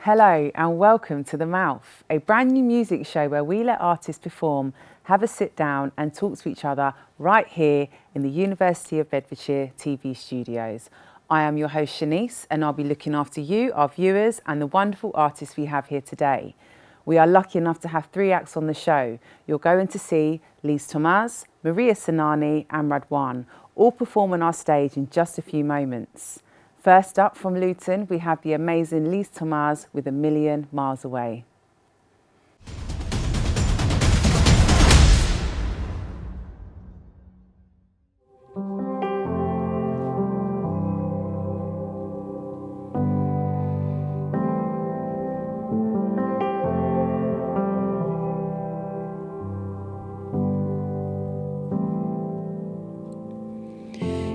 Hello and welcome to The Mouth, a brand new music show where we let artists perform, have a sit down and talk to each other right here in the University of Bedfordshire TV studios. I am your host Shanice and I'll be looking after you, our viewers and the wonderful artists we have here today. We are lucky enough to have 3 acts on the show. You're going to see Lise Thomas, Maria Sinani and Radwan all perform on our stage in just a few moments. First up from Luton, we have the amazing Lise Thomas with A Million Miles Away.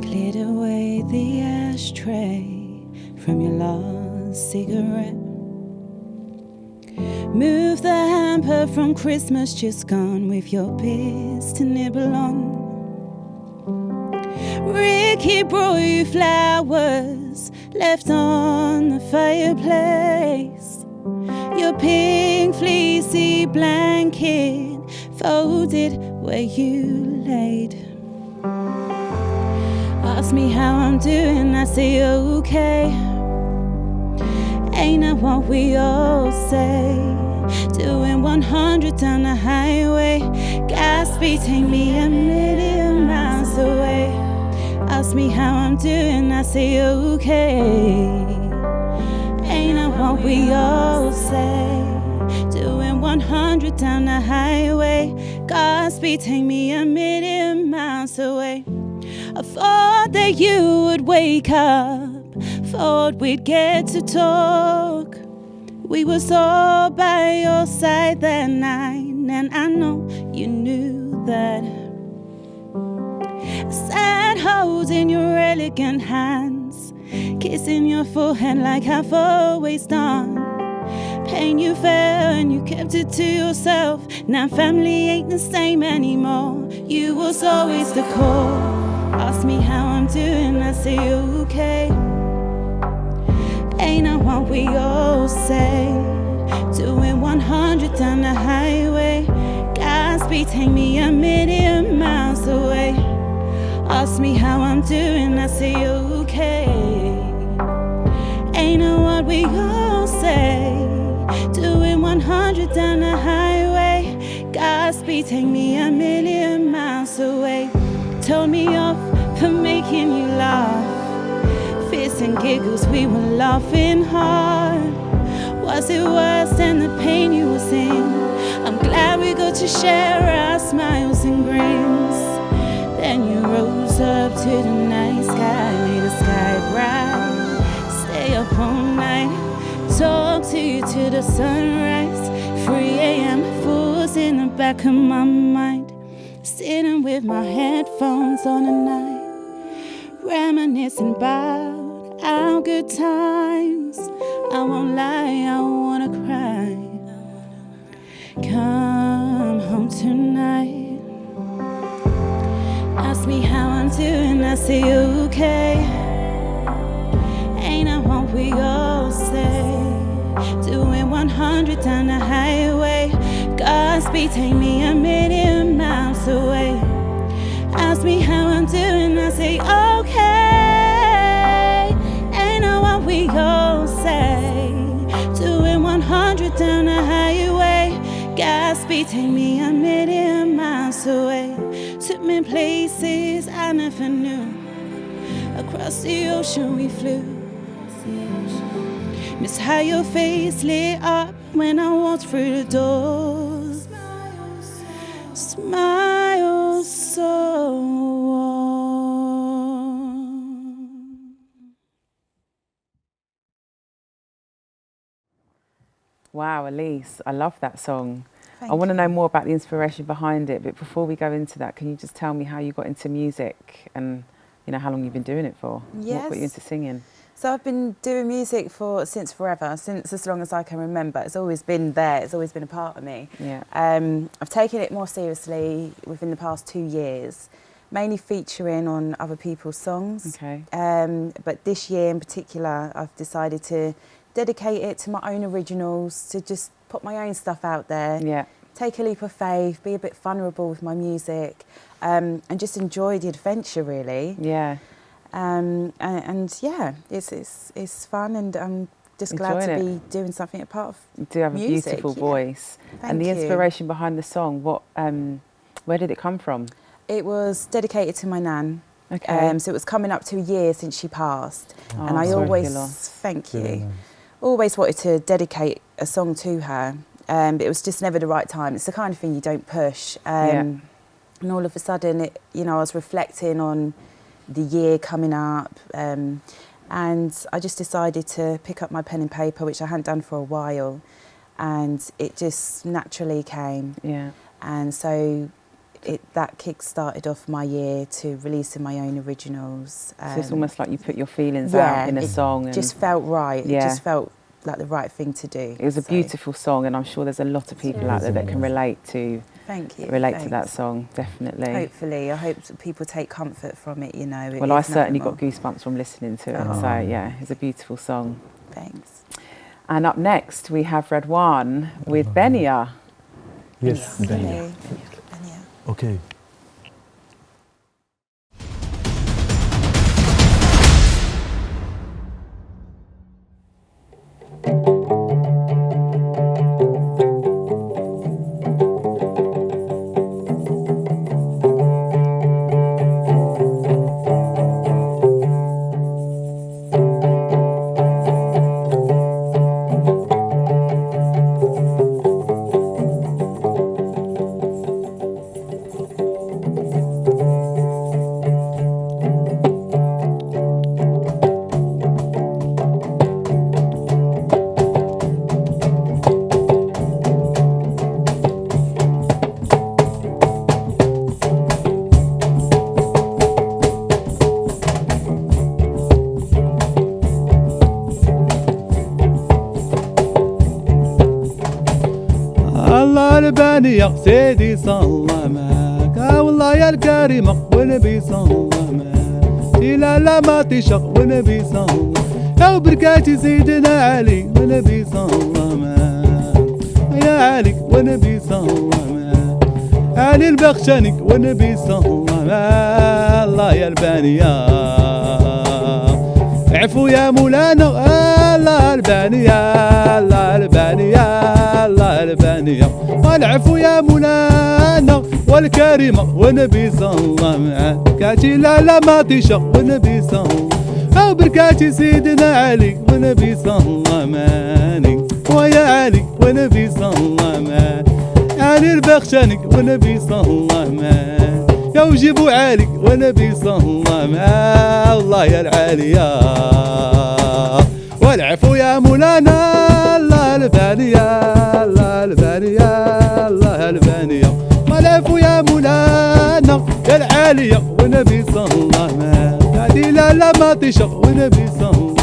Cleared away the ashtray from your last cigarette. Move the hamper from Christmas just gone with your bits to nibble on. Ricky brought you flowers left on the fireplace. Your pink fleecy blanket folded where you laid. Ask me how I'm doing, I say okay. Ain't that what we all say? Doing 100 down the highway. Gas speed take me a million miles away. Ask me how I'm doing, I say okay. Ain't that what we all say? Doing 100 down the highway. Gas speed take me a million miles away. I thought that you would wake up, thought we'd get to talk. We were so by your side that night, and I know you knew that. I sat holding your elegant hands, kissing your forehead like I've always done. Pain you felt and you kept it to yourself. Now family ain't the same anymore. You was always the core. Ask me how I'm doing, I say okay. Ain't that what we all say? Doing 100 down the highway. Gas speed take me a million miles away. Ask me how I'm doing, I say okay. Ain't that what we all say? Doing 100 down the highway. Gas speed take me a million miles away. Told me off for making you laugh. Fits and giggles, we were laughing hard. Was it worse than the pain you was in? I'm glad we got to share our smiles and grins. Then you rose up to the night sky, made the sky bright. Stay up all night, talk to you to the sunrise. 3 a.m. thoughts in the back of my mind. Sitting with my headphones on at night, reminiscing about our good times. I won't lie, I wanna cry. Come home tonight. Ask me how I'm doing, I say okay. Ain't that what we all say? Doing 100 down the highway. Gas speed take me a million miles away. Ask me how I'm doing, I say okay. Ain't that what we all say? Doing 100 down the highway. Gas speed take me a million miles away. Took me places I never knew. Across the ocean we flew. Miss how your face lit up when I walked through the door. Smile so warm. Wow, Elise, I love that song. Thank I want to you. know more about the inspiration behind it, but before we go into that, can you just tell me how you got into music and how long you've been doing it for? Yes. What got you into singing? So I've been doing music since forever, since as long as I can remember. It's always been there. It's always been a part of me. Yeah. I've taken it more seriously within the past 2 years, mainly featuring on other people's songs. Okay. But this year in particular, I've decided to dedicate it to my own originals, to just put my own stuff out there. Yeah. Take a leap of faith, be a bit vulnerable with my music, and just enjoy the adventure, really. Yeah. And yeah, it's fun, and I'm just glad to be doing something a part of You do have music. a beautiful voice. Thank the you. inspiration behind the song, where did it come from? It was dedicated to my nan. Okay. So it was coming up to a year since she passed, Oh, and I sorry for always your loss. thank you. Always wanted to dedicate a song to her, but it was just never the right time. It's the kind of thing you don't push. And all of a sudden, I was reflecting on the year coming up, and I just decided to pick up my pen and paper, which I hadn't done for a while, and it just naturally came. Yeah. And so that kick-started off my year to releasing my own originals. So it's almost like you put your feelings out in a song. It just felt right. Yeah. It just felt like the right thing to do. It was a beautiful song, and I'm sure there's a lot of people out there that can relate to that song, definitely. Hopefully. I hope that people take comfort from it, Well, I certainly got goosebumps from listening to it. So, yeah, it's a beautiful song. Thanks. And up next, we have Redwan with Benia. Yes, Benia. Okay. البانية سيدي صلى معاك والله يا الكريمة ونبي صلى معاك إلى لا ما تشق ونبي صلى يا بركاتي سيدنا علي ونبي صلى معاك يا علي ونبي صلى معاك علي البخشاني ونبي صلى معاك الله يا البانية عفو يا مولانا الله البانية الله البانية الله البانية والعفو يا مولانا والكريمة ونبي صلى معاك كاتي لا ما تشق ونبي صلى أو بركاتي سيدنا علي ونبي صلى ماني ويا علي ونبي صلى معاك علي البخشانك ونبي صلى معاك يا وجيبوا علي ونبي صلى معاك الله يا العالية والعفو يا مولانا الله البانية الله البانية الله البانية والعفو يا مولانا يا العالية ونبي صلى معاك هادي لا ما تشق ونبي صلى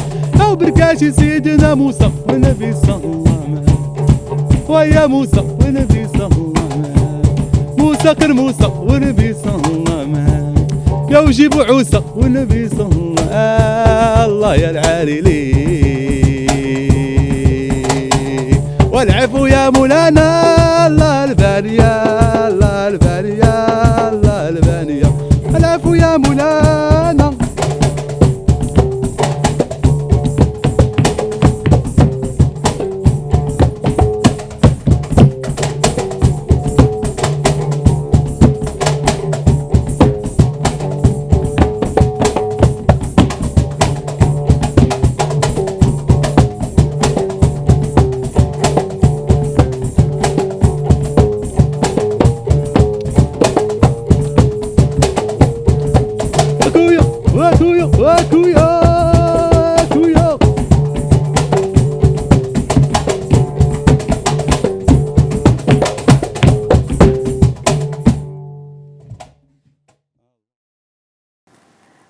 أو بركاشي سيدنا موسى ونبي صلى معاك ويا موسى ونبي صلى معاك موسى كر موسى ونبي صلى معاك يا وجيبوا عوسى ونبي صلى معاك الله يا العالي لي والعفو يا مولانا الله البانية الله البانية الله البانية العفو يا مولانا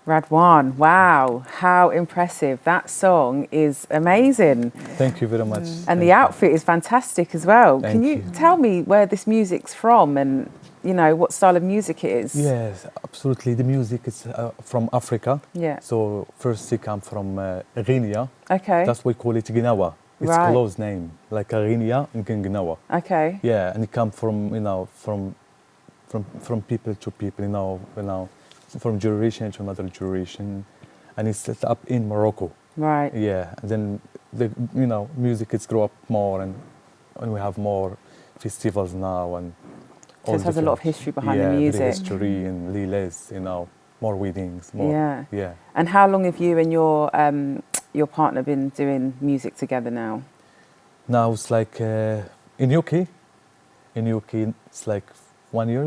Redwan, wow, how impressive. That song is amazing. Thank you very much. And the outfit is fantastic as well. Thank Can you tell me where this music's from and, you know, what style of music it is? Yes, absolutely. The music is from Africa. Yeah. So first it come from Guinea. Okay. That's why we call it Gnawa. It's Right. close name, like Guinea and Gnawa. Okay. Yeah, and it come from, you know, from people to people, you know, from generation to another generation, and it's set up in Morocco. Right. Yeah, and then the, you know, music is grow up more, and we have more festivals now, and So it has a lot of history behind the very music. history and lilies, you know, more weddings, more. Yeah. Yeah. And how long have you and your partner been doing music together now? Now it's like in UK. In UK, it's like 1 year.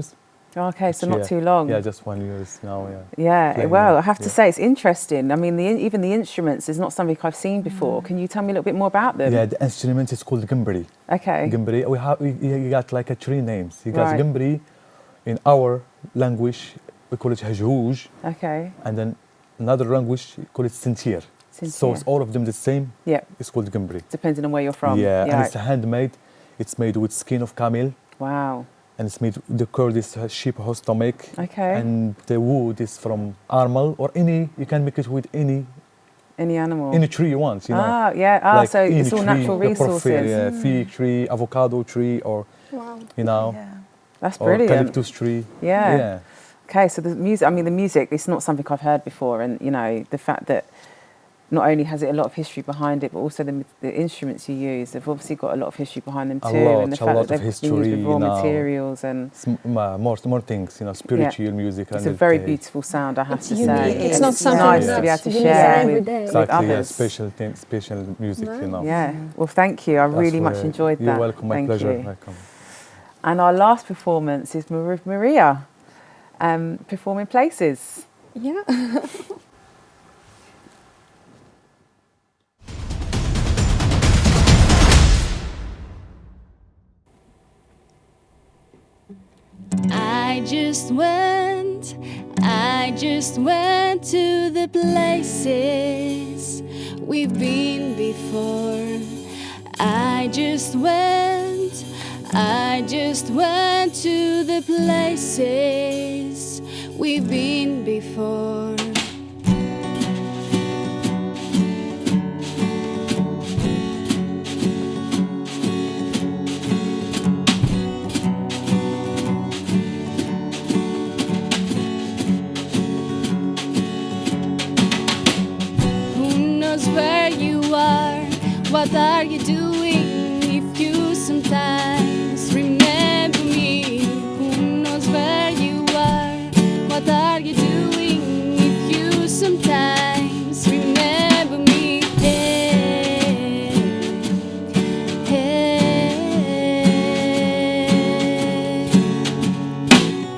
Okay, so not Yeah. too long. Yeah, just 1 year now. Yeah. Yeah, Playing, well, I have to yeah. say it's interesting. I mean, even the instruments is not something I've seen before. Can you tell me a little bit more about them? Yeah, the instrument is called gimbri. Okay. Gimbri. We got like three names. You got Right. gimbri. In our language, we call it hajouj, Okay. and then another language we call it sintir. So Sintir. it's all of them the same. Yeah, It's called gimbri. depending on where you're from. Yeah, and right. it's handmade. It's made with skin of camel, Wow. and it's made. The curd is sheep stomach. Okay. And the wood is from armal or any. You can make it with any Any tree you want. You know. Ah, yeah. Ah, Like so any it's all tree, natural you prefer, resources. yeah, fig tree, avocado tree, or Wow. you know, That's or brilliant. eucalyptus tree. Yeah. Yeah. Okay, so the music, I mean, the music, it's not something I've heard before. And, you know, the fact that not only has it a lot of history behind it, but also the instruments you use, they've obviously got a lot of history behind them A too. lot, and the a fact lot that of they've history, been used with raw you know. materials and More things, you know, spiritual music. it's and a very it, beautiful sound, I have It's to unique. say. It's And not something nice to be able that's to used share every with, day. with exactly, yeah, others. special music, you know. Yeah, well, thank you. I really much enjoyed that. You're welcome, my Thank pleasure. you. Welcome. And our last performance is with Maria, performing Places. Yeah. I just went to the places we've been before. I just went to the places we've been before. Where you are, what are you doing? If you sometimes remember me, who knows where you are, what are you doing? If you sometimes remember me, hey, hey,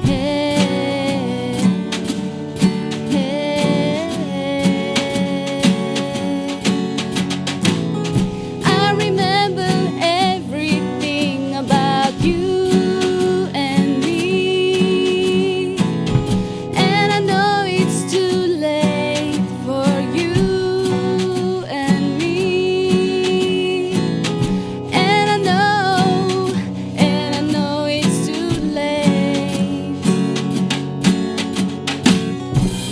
hey, hey. I remember everything about you and me, and I know it's too late for you and me, and I know it's too late.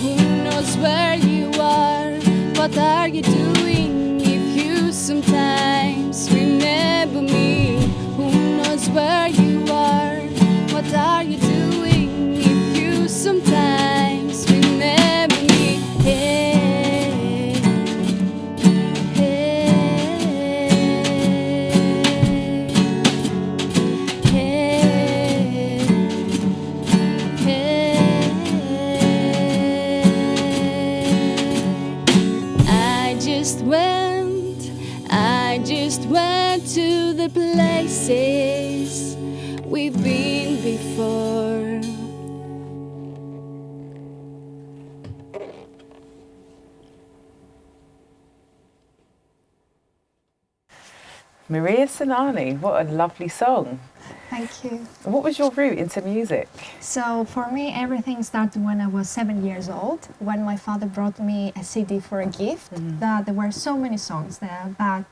Who knows where you are? What are you doing? If you sometimes remember me, who knows where you are? What are you doing? If you sometimes remember me, hey, hey, hey, I just went to the places we've been before. Maria Sinani, what a lovely song. Thank you. What was your route into music? So for me, everything started when I was 7 years old, when my father brought me a CD for a gift. That there were so many songs there, but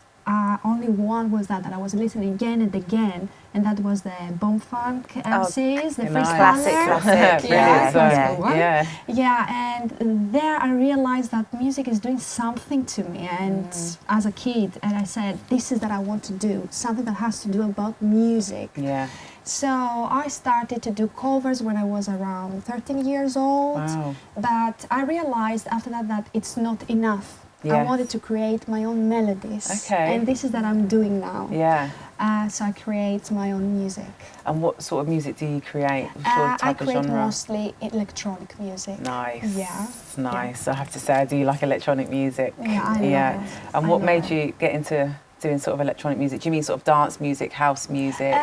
only one was that I was listening again and again, and that was the Bomb Funk MCs, the nice. freestyler. Classic. Yeah, Brilliant song. one. Yeah. Yeah, and there I realized that music is doing something to me, and as a kid, and I said, this is that I want to do, something that has to do about music. Yeah. So I started to do covers when I was around 13 years old, Wow. but I realized after that that it's not enough. I Yes. wanted to create my own melodies, Okay. and this is that I'm doing now. Yeah. So I create my own music. And what sort of music do you create? What sort of I type of create genre? mostly electronic music. Nice. Yeah. Nice. I have to say, I do like electronic music. Yeah, I love it. And I what love made it. you get into doing sort of electronic music? Do you mean sort of dance music, house music?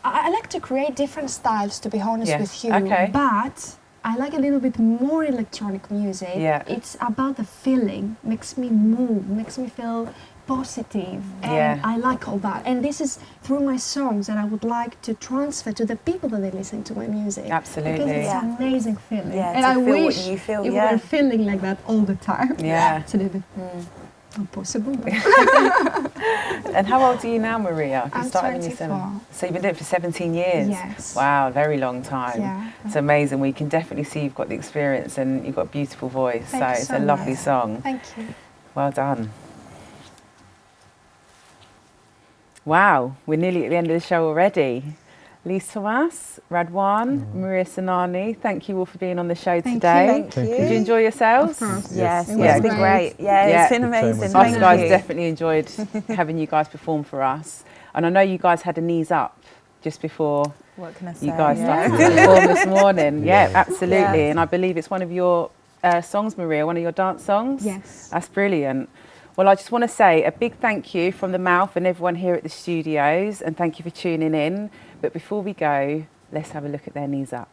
I like to create different styles, to be honest Yeah, with you. okay. But I like a little bit more electronic music. Yeah. It's about the feeling, makes me move, makes me feel positive, and Yeah. I like all that. And this is through my songs that I would like to transfer to the people that they listen to my music. Absolutely. Because it's an amazing feeling. Yeah, and to I feel what wish you feel, you yeah. were feeling like that all the time. Yeah. It's a little bit not possible, but And how old are you now, Maria? Have you I'm started when you 24. So you've been doing it for 17 years? Yes. Wow, very long time. Yeah. It's amazing. We can definitely see you've got the experience and you've got a beautiful voice. Thank so you it's so a lovely much. song. Thank you. Well done. Wow, we're nearly at the end of the show already. Lise Thomas, Radwan, Maria Sanani, thank you all for being on the show Thank today. you. Thank you. Did you enjoy yourselves? Of course. Yes, It it's was been great. great. Yeah, Yeah. it's been Good time amazing. with Us Thank guys you. definitely enjoyed having you guys perform for us. And I know you guys had a knees up just before What can I say? you guys Yeah. started to perform this morning. Yeah, Yeah. absolutely. Yeah. And I believe it's one of your songs, Maria, one of your dance songs. Yes. That's brilliant. Well, I just want to say a big thank you from the Mouth and everyone here at the studios, and thank you for tuning in. But before we go, let's have a look at their knees up.